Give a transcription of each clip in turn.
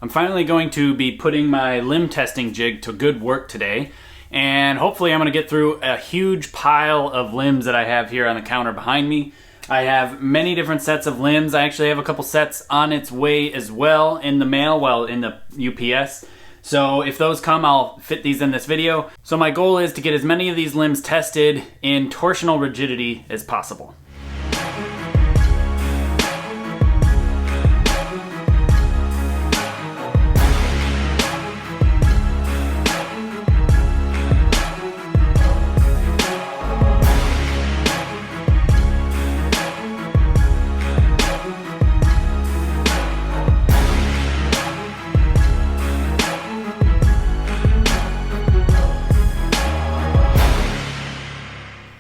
I'm finally going to be putting my limb testing jig to good work today, and hopefully I'm going to get through a huge pile of limbs that I have here on the counter behind me. I have many different sets of limbs. I actually have a couple sets on its way as well in the mail, well, in the UPS. So if those come, I'll fit these in this video. So my goal is to get as many of these limbs tested in torsional rigidity as possible.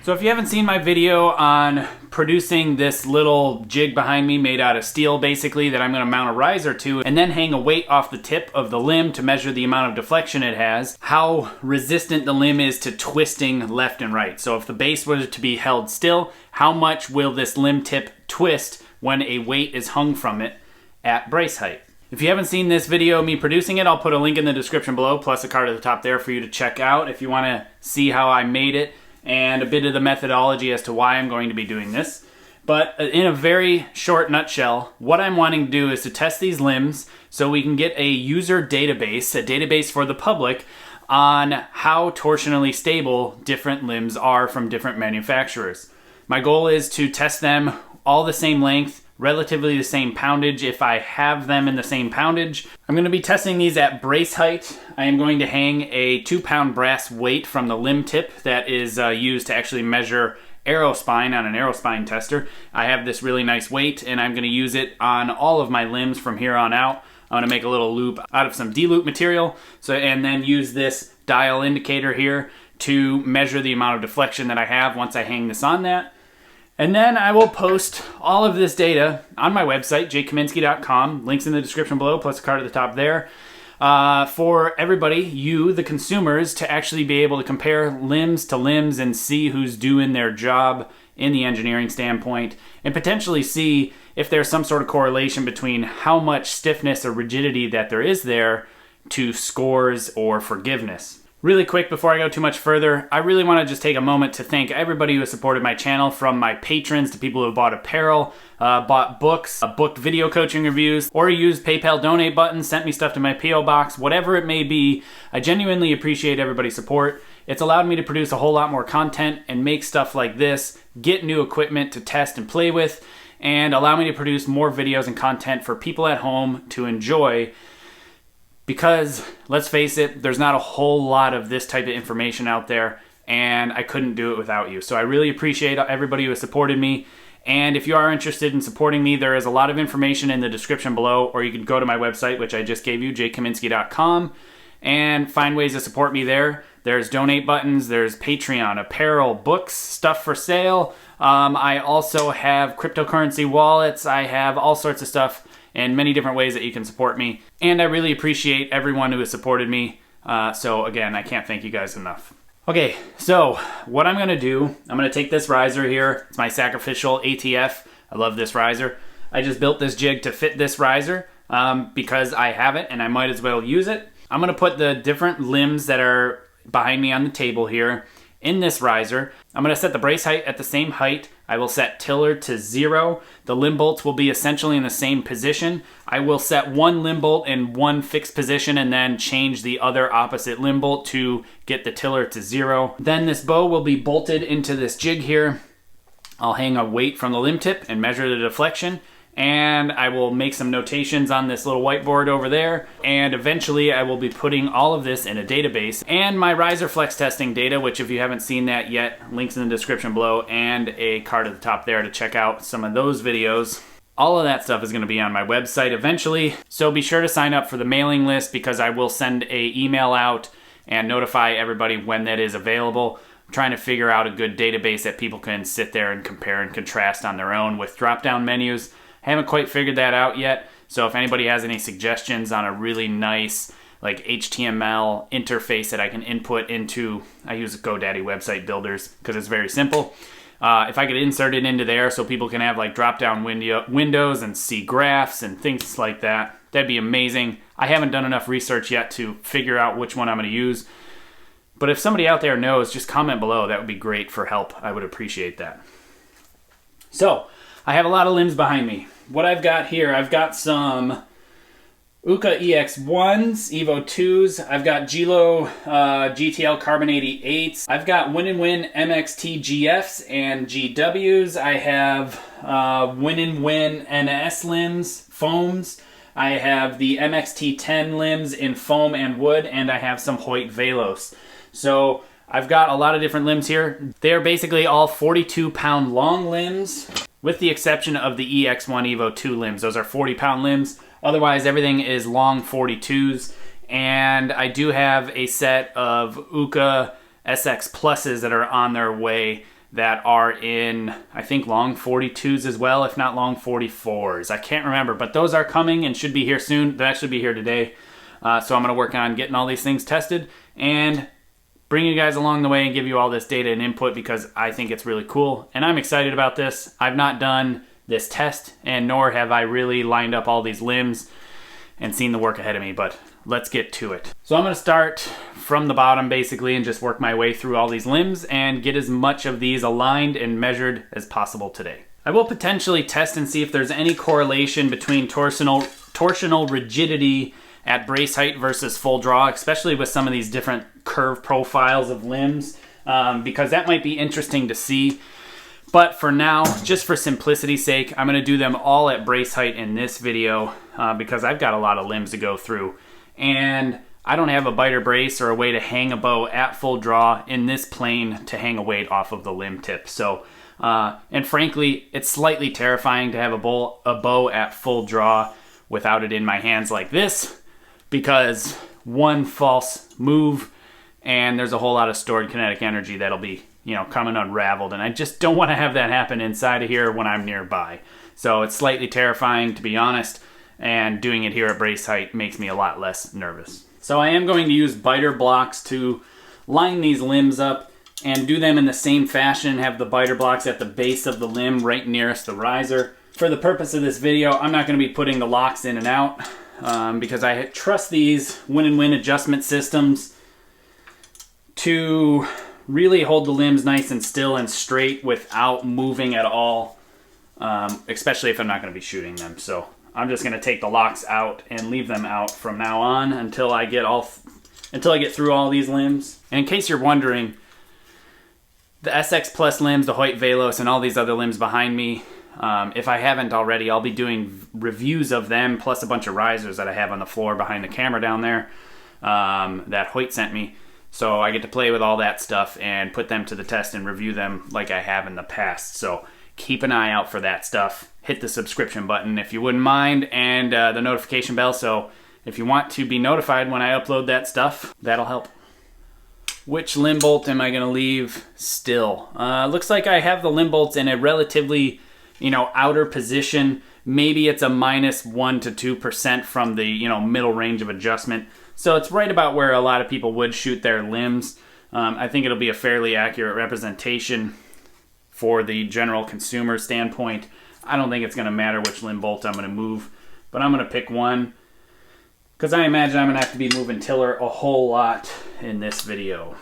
So if you haven't seen my video on producing this little jig behind me made out of steel basically that I'm going to mount a riser to and then hang a weight off the tip of the limb to measure the amount of deflection it has, how resistant the limb is to twisting left and right. So if the base was to be held still, how much will this limb tip twist when a weight is hung from it at brace height? If you haven't seen this video, me producing it, I'll put a link in the description below, plus a card at the top there for you to check out if you want to see how I made it and a bit of the methodology as to why I'm going to be doing this. But in a very short nutshell, what I'm wanting to do is to test these limbs so we can get a user database, a database for the public, on how torsionally stable different limbs are from different manufacturers. My goal is to test them all the same length, relatively the same poundage if I have them in the same poundage. I'm going to be testing these at brace height. I am going to hang a 2-pound brass weight from the limb tip that is used to actually measure arrow spine on an arrow spine tester. I have this really nice weight and I'm going to use it on all of my limbs from here on out. I'm going to make a little loop out of some D-loop material and then use this dial indicator here to measure the amount of deflection that I have once I hang this on that. And then I will post all of this data on my website, jkaminski.com. Links in the description below, plus a card at the top there. For everybody, you, the consumers, to actually be able to compare limbs to limbs and see who's doing their job in the engineering standpoint, and potentially see if there's some sort of correlation between how much stiffness or rigidity that there is there to scores or forgiveness. Really quick, before I go too much further, I really want to just take a moment to thank everybody who has supported my channel, from my patrons to people who have bought apparel, bought books, booked video coaching reviews, or used PayPal donate buttons, sent me stuff to my P.O. box, whatever it may be. I genuinely appreciate everybody's support. It's allowed me to produce a whole lot more content and make stuff like this, get new equipment to test and play with, and allow me to produce more videos and content for people at home to enjoy. Because, let's face it, there's not a whole lot of this type of information out there, and I couldn't do it without you. So I really appreciate everybody who has supported me. And if you are interested in supporting me, there is a lot of information in the description below, or you can go to my website, which I just gave you, jkaminski.com, and find ways to support me there. There's donate buttons, there's Patreon, apparel, books, stuff for sale. I also have cryptocurrency wallets. I have all sorts of stuff and many different ways that you can support me. And I really appreciate everyone who has supported me. So again, I can't thank you guys enough. Okay, so what I'm gonna do, I'm gonna take this riser here. It's my sacrificial ATF. I love this riser. I just built this jig to fit this riser because I have it and I might as well use it. I'm gonna put the different limbs that are behind me on the table here in this riser. I'm going to set the brace height at the same height. I will set tiller to 0. The limb bolts will be essentially in the same position. I will set one limb bolt in one fixed position and then change the other opposite limb bolt to get the tiller to 0. Then this bow will be bolted into this jig here. I'll hang a weight from the limb tip and measure the deflection. And I will make some notations on this little whiteboard over there, and eventually I will be putting all of this in a database, and my riser flex testing data, which if you haven't seen that yet, links in the description below and a card at the top there to check out some of those videos. All of that stuff is going to be on my website eventually, so be sure to sign up for the mailing list because I will send an email out and notify everybody when that is available. I'm trying to figure out a good database that people can sit there and compare and contrast on their own with drop-down menus. I haven't quite figured that out yet, so if anybody has any suggestions on a really nice like HTML interface that I can input into, I use GoDaddy website builders because it's very simple. If I could insert it into there so people can have like drop-down windows and see graphs and things like that, that'd be amazing. I haven't done enough research yet to figure out which one I'm going to use. But if somebody out there knows, just comment below. That would be great for help. I would appreciate that. So, I have a lot of limbs behind me. What I've got here, I've got some Uuhka EX1s, Evo2s. I've got Gillo GTL8888s. I've got W&W MXT GFs and GWs. I have W&W NS limbs, foams. I have the MXT-10 limbs in foam and wood, and I have some Hoyt Velos. So I've got a lot of different limbs here. They're basically all 42-pound long limbs, with the exception of the EX1 Evo2 limbs. Those are 40-pound limbs. Otherwise, everything is long 42s. And I do have a set of Uuhka SX Pluses that are on their way that are in, I think, long 42s as well, if not long 44s. I can't remember, but those are coming and should be here soon. They'll actually be here today. So I'm going to work on getting all these things tested and bring you guys along the way and give you all this data and input because I think it's really cool. And I'm excited about this. I've not done this test, and nor have I really lined up all these limbs and seen the work ahead of me, but let's get to it. So I'm going to start from the bottom basically and just work my way through all these limbs and get as much of these aligned and measured as possible today. I will potentially test and see if there's any correlation between torsional rigidity at brace height versus full draw, especially with some of these different curve profiles of limbs, because that might be interesting to see. But for now, just for simplicity's sake, I'm going to do them all at brace height in this video because I've got a lot of limbs to go through. And I don't have a biter brace or a way to hang a bow at full draw in this plane to hang a weight off of the limb tip. So, and frankly, it's slightly terrifying to have a bow at full draw without it in my hands like this, because one false move and there's a whole lot of stored kinetic energy that'll be, you know, coming unraveled, and I just don't want to have that happen inside of here when I'm nearby. So it's slightly terrifying, to be honest, and doing it here at brace height makes me a lot less nervous. So I am going to use biter blocks to line these limbs up and do them in the same fashion, have the biter blocks at the base of the limb right nearest the riser. For the purpose of this video, I'm not going to be putting the locks in and out because I trust these W&W adjustment systems to really hold the limbs nice and still and straight without moving at all, especially if I'm not going to be shooting them. So I'm just going to take the locks out and leave them out from now on until I get through all these limbs. And in case you're wondering, the SX Plus limbs, the Hoyt Velos, and all these other limbs behind me, if I haven't already, I'll be doing reviews of them, plus a bunch of risers that I have on the floor behind the camera down there that Hoyt sent me. So I get to play with all that stuff and put them to the test and review them like I have in the past. So keep an eye out for that stuff. Hit the subscription button if you wouldn't mind, and the notification bell, so if you want to be notified when I upload that stuff, that'll help. Which limb bolt am I going to leave still? Looks like I have the limb bolts in a relatively, outer position. Maybe it's a -1 to 2% from the, middle range of adjustment. So it's right about where a lot of people would shoot their limbs. I think it'll be a fairly accurate representation for the general consumer standpoint. I don't think it's going to matter which limb bolt I'm going to move, but I'm going to pick one because I imagine I'm going to have to be moving tiller a whole lot in this video.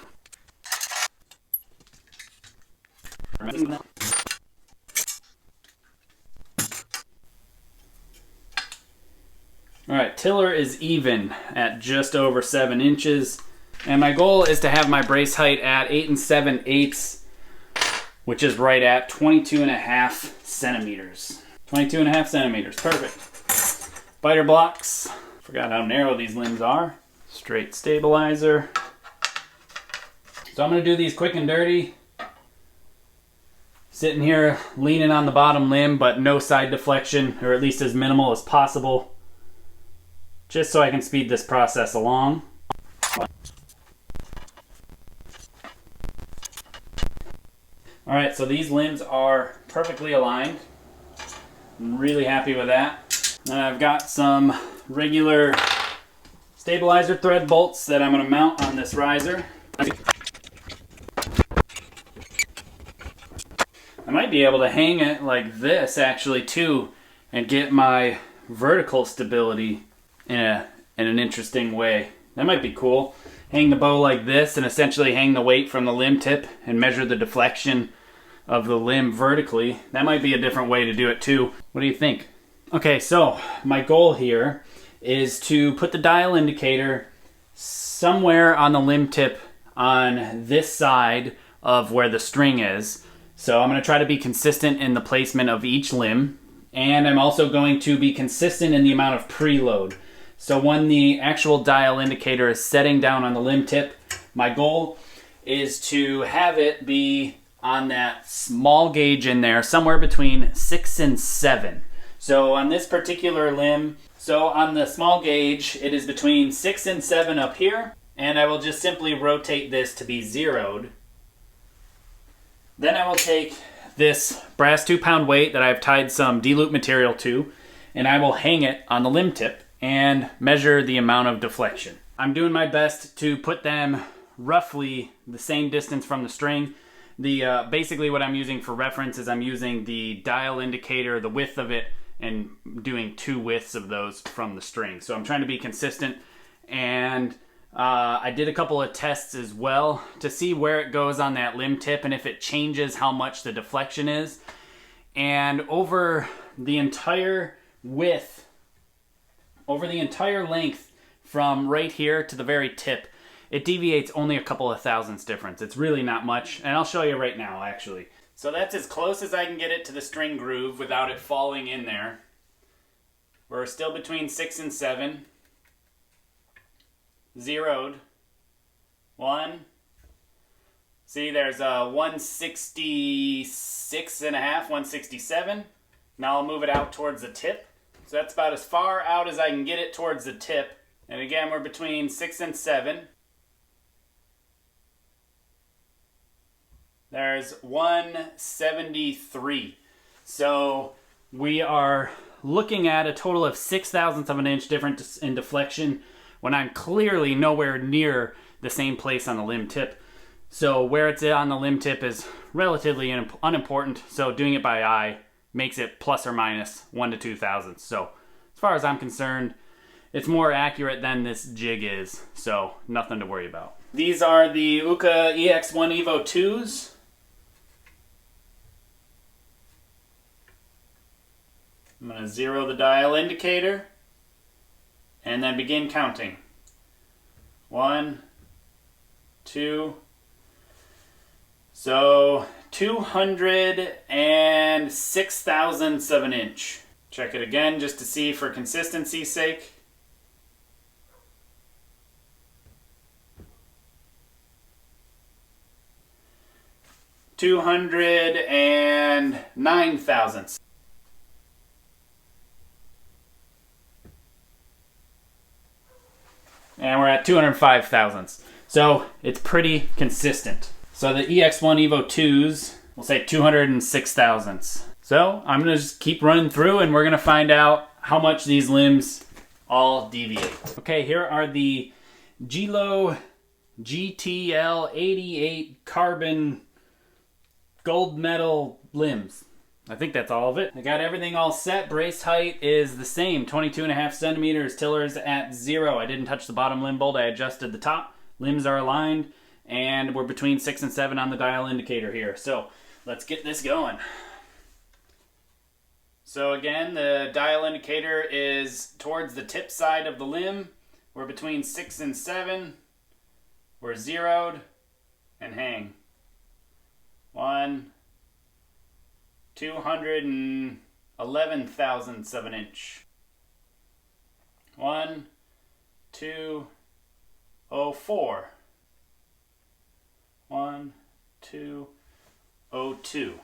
Alright, tiller is even at just over 7 inches. And my goal is to have my brace height at 8 7/8, which is right at 22.5 centimeters. 22.5 centimeters, perfect. Biter blocks. Forgot how narrow these limbs are. Straight stabilizer. So I'm going to do these quick and dirty. Sitting here leaning on the bottom limb, but no side deflection, or at least as minimal as possible, just so I can speed this process along. Alright, so these limbs are perfectly aligned. I'm really happy with that. And I've got some regular stabilizer thread bolts that I'm going to mount on this riser. I might be able to hang it like this actually too and get my vertical stability in in an interesting way. That might be cool. Hang the bow like this and essentially hang the weight from the limb tip and measure the deflection of the limb vertically. That might be a different way to do it too. What do you think? Okay, so my goal here is to put the dial indicator somewhere on the limb tip on this side of where the string is. So I'm going to try to be consistent in the placement of each limb, and I'm also going to be consistent in the amount of preload. So when the actual dial indicator is setting down on the limb tip, my goal is to have it be on that small gauge in there, somewhere between 6 and 7. So on this particular limb, so on the small gauge, it is between 6 and 7 up here, and I will just simply rotate this to be zeroed. Then I will take this brass 2-pound weight that I've tied some D-loop material to, and I will hang it on the limb tip and measure the amount of deflection. I'm doing my best to put them roughly the same distance from the string. Basically what I'm using for reference is I'm using the dial indicator, the width of it, and doing 2 widths of those from the string. So I'm trying to be consistent, and I did a couple of tests as well to see where it goes on that limb tip and if it changes how much the deflection is. And over the entire width, over the entire length from right here to the very tip, it deviates only a couple of thousandths difference. It's really not much, and I'll show you right now actually. So that's as close as I can get it to the string groove without it falling in there. We're still between 6 and 7. Zeroed. 1. See, there's a 166 and a half, 167. Now I'll move it out towards the tip. So that's about as far out as I can get it towards the tip. And again, we're between 6 and 7. There's 173. So we are looking at a total of 0.06 of an inch difference in deflection when I'm clearly nowhere near the same place on the limb tip. So where it's on the limb tip is relatively unimportant. So doing it by eye makes it plus or minus 1 to 2 thousandths. So as far as I'm concerned, it's more accurate than this jig is. So nothing to worry about. These are the Uuhka EX1 Evo2s. I'm going to zero the dial indicator and then begin counting. 1, 2, so 206 thousandths of an inch. Check it again just to see for consistency's sake. $209 thousandths. And we're at 205 thousandths. So it's pretty consistent. So the EX1 Evo2s, we'll say 206 thousandths. So I'm gonna just keep running through and we're gonna find out how much these limbs all deviate. Okay, here are the Gillo GTL88 carbon gold metal limbs. I think that's all of it. I got everything all set. Brace height is the same, 22.5 centimeters. Tiller's at 0. I didn't touch the bottom limb bolt. I adjusted the top. Limbs are aligned, and we're between 6 and 7 on the dial indicator here. So let's get this going. So again, the dial indicator is towards the tip side of the limb. We're between 6 and 7. We're zeroed and hang. 1, 211 thousandths of an inch. 1, 204. 1, 202.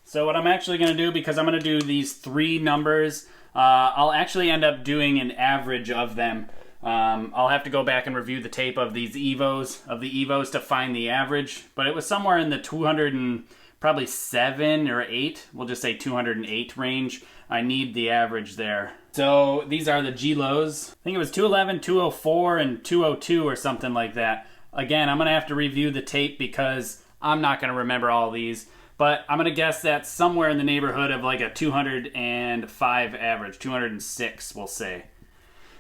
So what I'm actually going to do, because I'm going to do these 3 numbers, I'll actually end up doing an average of them. I'll have to go back and review the tape of these Evos, to find the average, but it was somewhere in the 200 and probably 7 or 8. We'll just say 208 range. I need the average there. So these are the Gillos. I think it was 211, 204, and 202 or something like that. Again, I'm going to have to review the tape because I'm not going to remember all these. But I'm going to guess that's somewhere in the neighborhood of like a 205 average. 206, we'll say.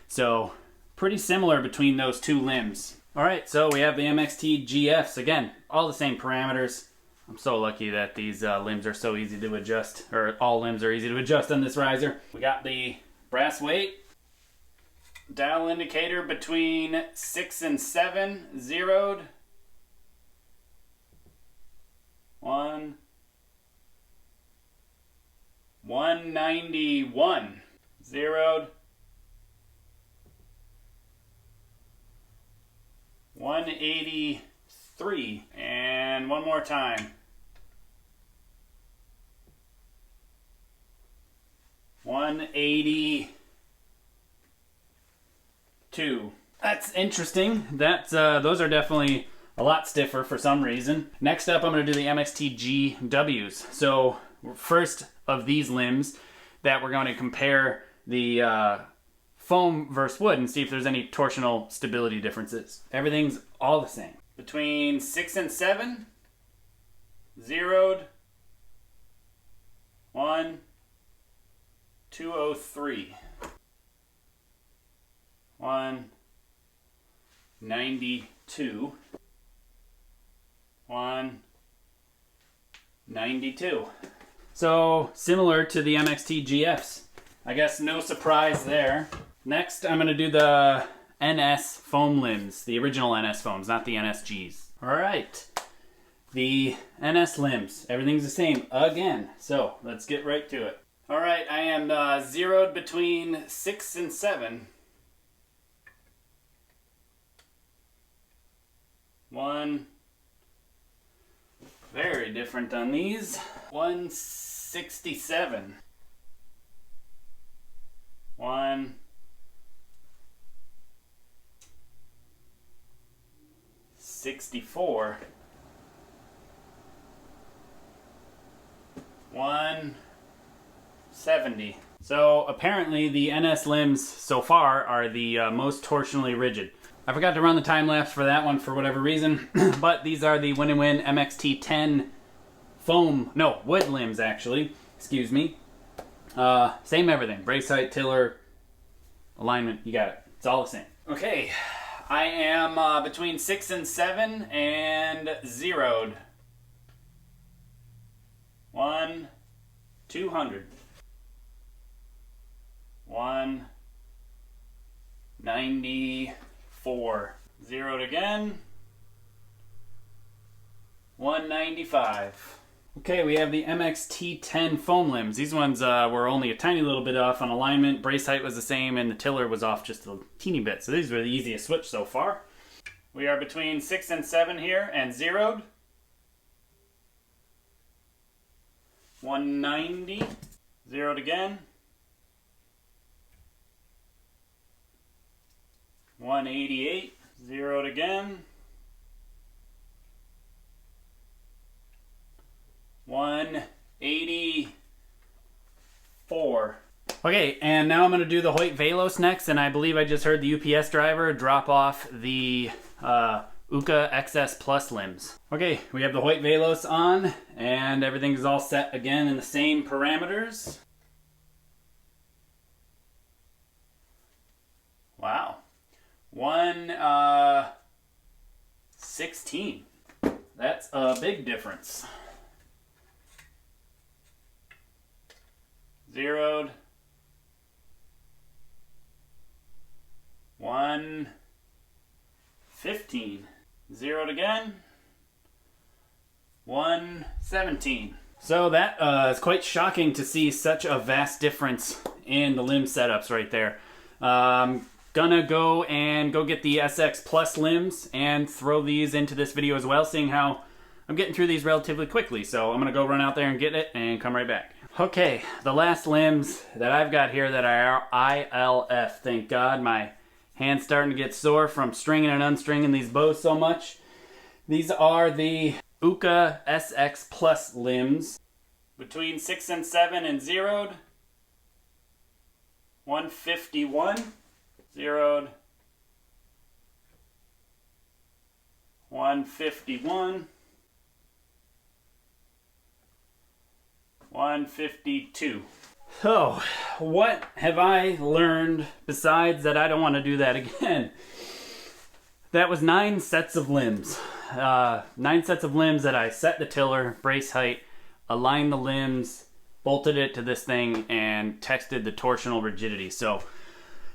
So pretty similar between those two limbs. All right, so we have the MXT GFs. Again, all the same parameters. I'm so lucky that these limbs are so easy to adjust, or all limbs are easy to adjust on this riser. We got the brass weight, dial indicator between 6 and 7, zeroed. 191, zeroed. 183, and one more time. 182. That's interesting. Those are definitely a lot stiffer for some reason. Next up, I'm going to do the MXT GWs. So first of these limbs that we're going to compare the foam versus wood and see if there's any torsional stability differences. Everything's all the same. Between 6 and 7, zeroed. 203. 192. 192. So similar to the MXT GFs. I guess no surprise there. Next, I'm going to do the NS foam limbs, the original NS foams, not the NSGs. All right, the NS limbs, everything's the same again. So let's get right to it. All right, I am zeroed between 6 and 7. 1, very different on these. 167. 164. 170. So apparently the NS limbs so far are the most torsionally rigid. I forgot to run the time lapse for that one for whatever reason, but these are the W&W MXT-10 Foam, no, wood limbs actually, excuse me. Same everything, brace height, tiller, alignment, you got it. It's all the same. Okay, I am between 6 and 7 and zeroed. 200. 194. Zeroed again. 195. Okay, we have the MXT-10 foam limbs. These ones were only a tiny little bit off on alignment. Brace height was the same, and the tiller was off just a teeny bit. So these were the easiest switch so far. We are between 6 and 7 here, and zeroed. 190. Zeroed again. 188. Zeroed again. 184. Okay, and now I'm going to do the Hoyt Velos next, and I believe I just heard the UPS driver drop off the Uuhka XS Plus limbs. Okay, we have the Hoyt Velos on, and everything is all set again in the same parameters. Wow. 116. That's a big difference. Zeroed. 115. Zeroed again. 117. So that is quite shocking to see such a vast difference in the limb setups right there. Gonna go get the SX Plus limbs and throw these into this video as well, seeing how I'm getting through these relatively quickly. So I'm gonna go run out there and get it and come right back. Okay, the last limbs that I've got here that are ILF. Thank God, my hand's starting to get sore from stringing and unstringing these bows so much. These are the Uuhka SX Plus limbs. Between 6 and 7 and zeroed. 151. Zeroed. 151. 152. So, what have I learned besides that I don't want to do that again? That was 9 sets of limbs. 9 sets of limbs that I set the tiller, brace height, aligned the limbs, bolted it to this thing, and tested the torsional rigidity. So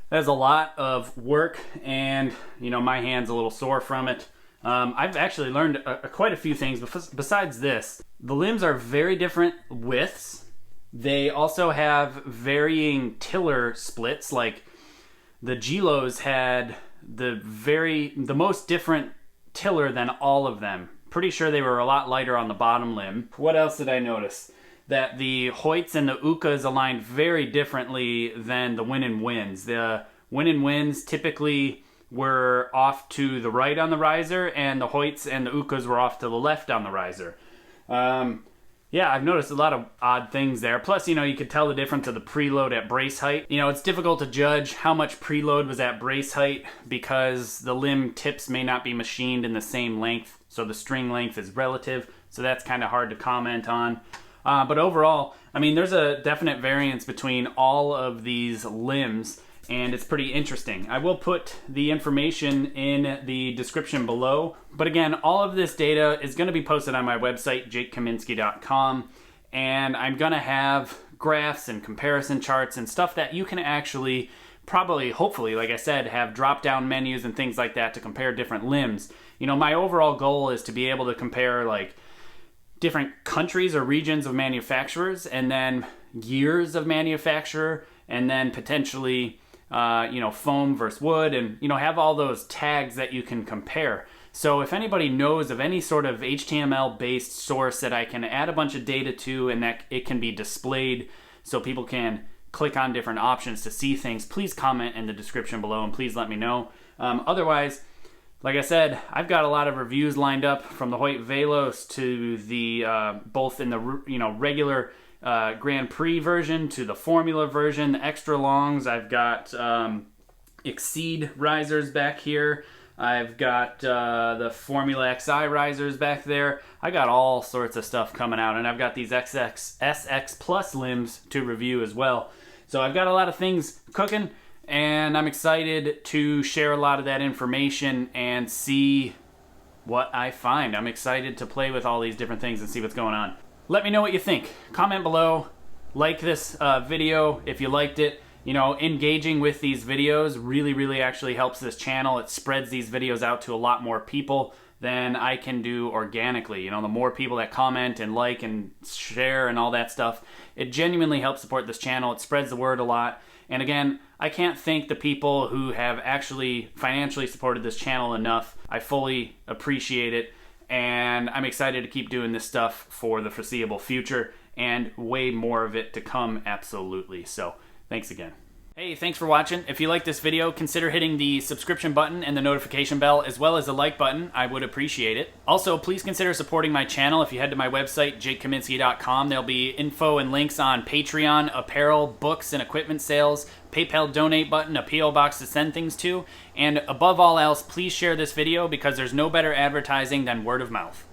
that's a lot of work, and you know, my hand's a little sore from it. I've actually learned quite a few things besides this. The limbs are very different widths. They also have varying tiller splits. Like the Gillos had the most different tiller than all of them. Pretty sure they were a lot lighter on the bottom limb. What else did I notice? That the Hoyts and the Uuhkas aligned very differently than the Win-N-Wins. The Win-N-Wins typically were off to the right on the riser, and the Hoyts and the Uuhkas were off to the left on the riser. Yeah, I've noticed a lot of odd things there. Plus, you know, you could tell the difference of the preload at brace height. You know, it's difficult to judge how much preload was at brace height because the limb tips may not be machined in the same length, so the string length is relative, so that's kind of hard to comment on. But overall, I mean, there's a definite variance between all of these limbs, and it's pretty interesting. I will put the information in the description below. But again, all of this data is going to be posted on my website, jakekaminski.com, and I'm going to have graphs and comparison charts and stuff that you can actually probably, hopefully, like I said, have drop-down menus and things like that to compare different limbs. You know, my overall goal is to be able to compare like different countries or regions of manufacturers, and then years of manufacturer, and then potentially you know, foam versus wood, and you know, have all those tags that you can compare. So if anybody knows of any sort of HTML based source that I can add a bunch of data to and that it can be displayed so people can click on different options to see things, please comment in the description below and please let me know. Otherwise, like I said, I've got a lot of reviews lined up, from the Hoyt Velos to the both in the, you know, regular Grand Prix version to the Formula version, the extra longs. I've got Exceed risers back here. I've got the Formula XI risers back there. I got all sorts of stuff coming out, and I've got these SX Plus limbs to review as well. So I've got a lot of things cooking, and I'm excited to share a lot of that information and see what I find. I'm excited to play with all these different things and see what's going on. Let me know what you think. Comment below. Like this video if you liked it. You know, engaging with these videos really actually helps this channel. It spreads these videos out to a lot more people than I can do organically. You know, the more people that comment and like and share and all that stuff, it genuinely helps support this channel. It spreads the word a lot. And again, I can't thank the people who have actually financially supported this channel enough. I fully appreciate it. And I'm excited to keep doing this stuff for the foreseeable future, and way more of it to come, absolutely. So thanks again. Hey, thanks for watching. If you like this video, consider hitting the subscription button and the notification bell, as well as the like button. I would appreciate it. Also, please consider supporting my channel if you head to my website, jakekaminski.com. There'll be info and links on Patreon, apparel, books, and equipment sales, PayPal donate button, a P.O. box to send things to, and above all else, please share this video because there's no better advertising than word of mouth.